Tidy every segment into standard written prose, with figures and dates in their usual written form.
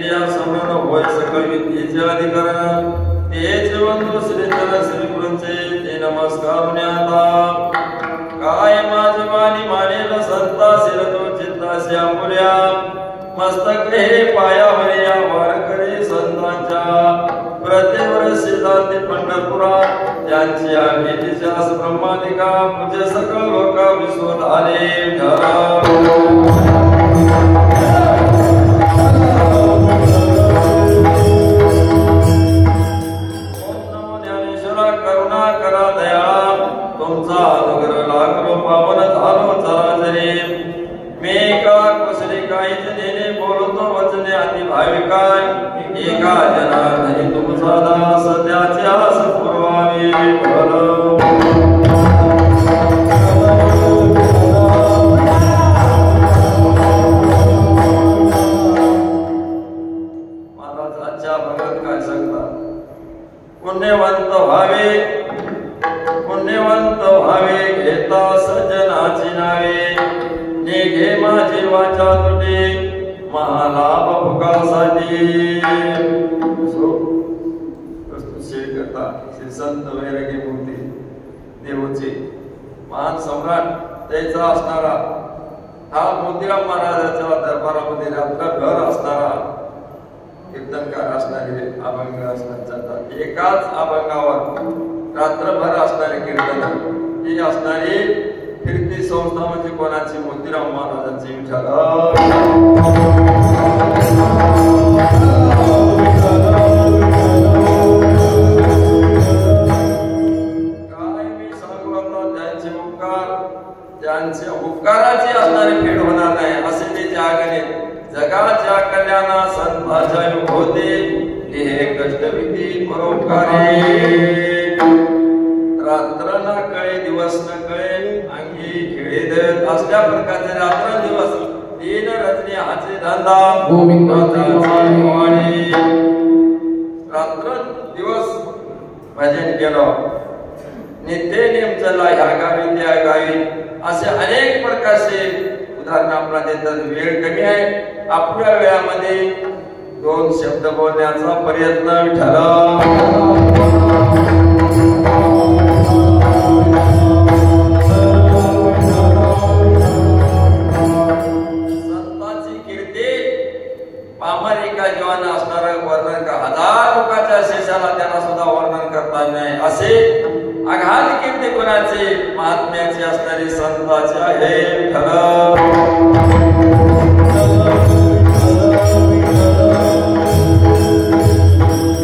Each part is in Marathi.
या समरण होय सकल विद्येचे अधिकरण ते जीवन श्री चरण श्री गुरूंचे ते नमस्कार आता काय माझी वाणी मानेल संता शिरतो चित्ताशी आपुल्या मस्तक हे पायावर या वारकरी संतांच्या प्रतिवर्षी जाते पंढरपुरात त्यांची भेटीच्या ब्रह्मादिका पूजे सकल लोक विश्व आले करुणा करा दया तुमचा अनुग्रह लागलो पावन झालो चराचरे मी का कुसरी काहीच नेणे बोलतो वचने अति भाविकाय एका जनार्दनी तुमचा दास त्याचे आस पुरवावे महाराज आजच्या भगत काय सांगतात पुण्यवंत व्हावे घेता सज्जनाची नावे निघे माझी वाचा तुटे महालाभ भोगासाठी श्री संत वैरागी मूर्ती देवचे महान सम्राट त्याचा असणारा हा मोतीराम महाराजाच्या दरबारामध्ये रात्रभर असणारा कीर्तनकार असणारे अभंग असतात एकाच अभंगावर रात्रभर असणारे कीर्तन ही असणारी कीर्ती संस्था म्हणजे कोणाची मोतीराम महाराजांची काय मी सांगू आता त्यांचे उपकाराची असणारी फेड होणार नाही असे ते जागणे जगाच्या कल्याणा संताच्या होते हे कष्ट भीती परोपकारे रात्र न कळे दिवस न कळे अंगी खेळे देत असल्या प्रकारचे रात्र दिवस तीन रचने हाचे धंदा रात्र दिवस भजन केलं नित्य नेम चला ह्या गावी त्या गावी असे अनेक प्रकारचे उदाहरण आपल्याला देतात वेळ कमी आहे आपल्या वेळामध्ये दोन शब्द बोलण्याचा प्रयत्न ठरव संतांची कीर्ती पामर एका जीवाना असणारं वर्णन का हजार लोकांच्या शेषाला त्यांना सुद्धा वर्णन करता नाही असे अगाध कीर्ती कोणाचे महात्म्याचे असणारे संतांचे आहे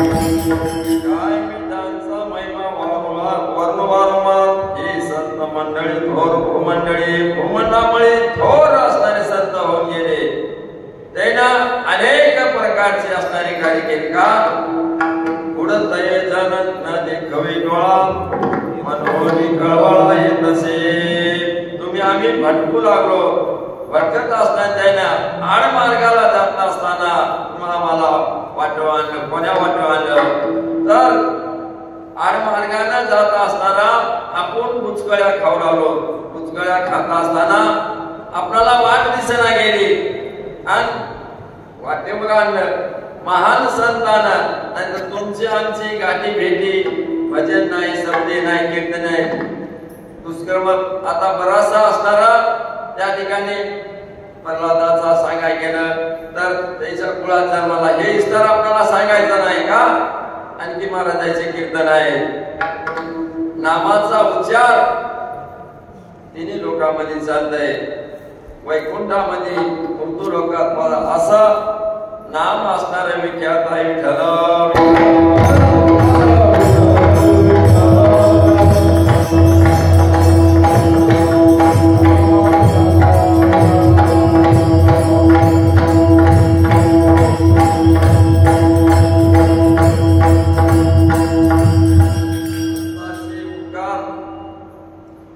काय मिठांचा महिमा वारंवार हे संत मंडळी थोर भूमंडळी भूमंडळामुळे थोर असणारे संत होऊन गेले त्यांना अनेक प्रकारचे असणारे कार्य केले का उडत ये जनत न देखवे डोळा मनोनी कळवळा येत नसे तुम्ही आम्ही भटकू लागलो भटकत असताना त्यांना आड मार्गाला जात असताना तुम्हाला मला वाटव आणलं कोण्या वाटव आणलं तर आड मार्गाने जात असताना आपण बुचकळ्या खाऊ लागलो बुचकळ्या खात असताना आपल्याला वाट दिसेना गेली आणि वाटेवर आणलं महान संतांना आणि तुमची आमची गाठी भेटी भजन नाही शब्दे नाही कीर्तन नाही दुष्कर्म आता बराचसा असणारा त्या ठिकाणी प्रल्हादाचा सांगाय गेलं तर त्याच्या कुळात जन्माला हे इस्तर आपल्याला सांगायचं नाही का आणखी महाराजांचे कीर्तन आहे नामाचा उच्चार तिन्ही लोकांमध्ये चालतंय वैकुंठामध्ये मृत्यू लोकात मला असं नाम असणारे विख्यात आहे विठ्ठल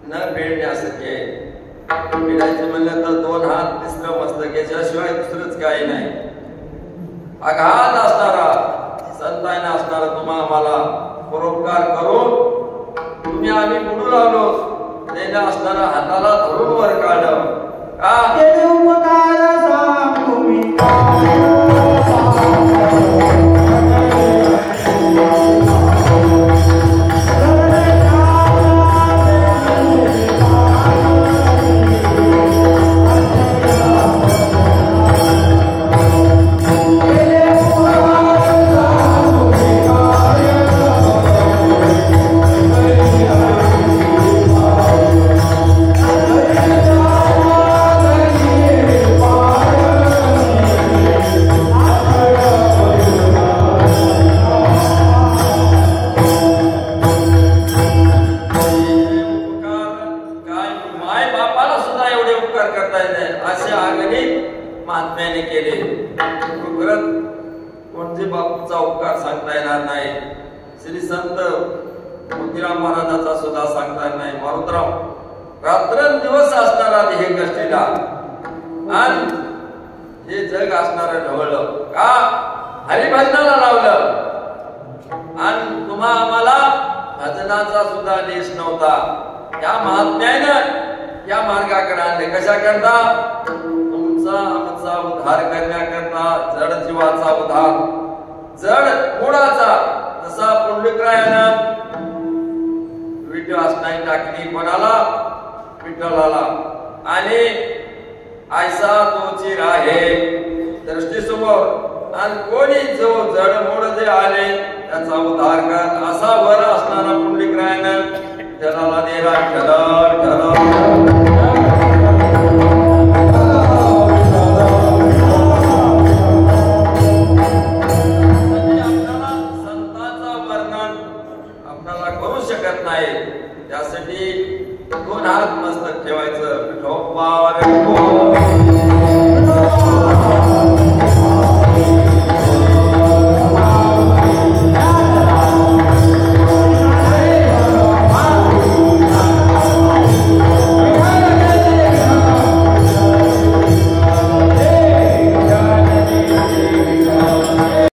न भेटण्यासारखे भेटायचं म्हणलं तर दोन हात तिसरं मस्तक याच्याशिवाय दुसरंच काही नाही अगाध असणारा संतांना असणारा तुम्हाला मला परोपकार करून तुम्ही आम्ही बुडू लागलो त्याने असणारा हाताला धरून वर काढलं का कोणते बापूचा उपकार सांगता येणार नाही. श्री संत मोतीराम महाराजाचा सुद्धा सांगता येणार नाही. मारुतराव रात्रंदिवस असणारा हे कष्टीला आणि हे जग असणारं ढवळलं का हरिभजनाला लावलं आणि तुम्हा आम्हाला भजनाचा सुद्धा देश नव्हता. या महात्म्यानं या मार्गाकडे आणले. कशा करता? तुमचा आमचा उद्धार करण्याकरता, जड जीवाचा उद्धार, जड मुळाचा. जसा पुंडलिकरायानं विठ्ठल असणारी टाकली कोणाला? विठ्ठलाला. आणि ऐसा तोची राहे दृष्टीसमोर आणि कोणी जो जड मूळ जे आले त्याचा उद्धार कर असा वर असणारा पुंडलिकरायानं त्याला नेला. ठरव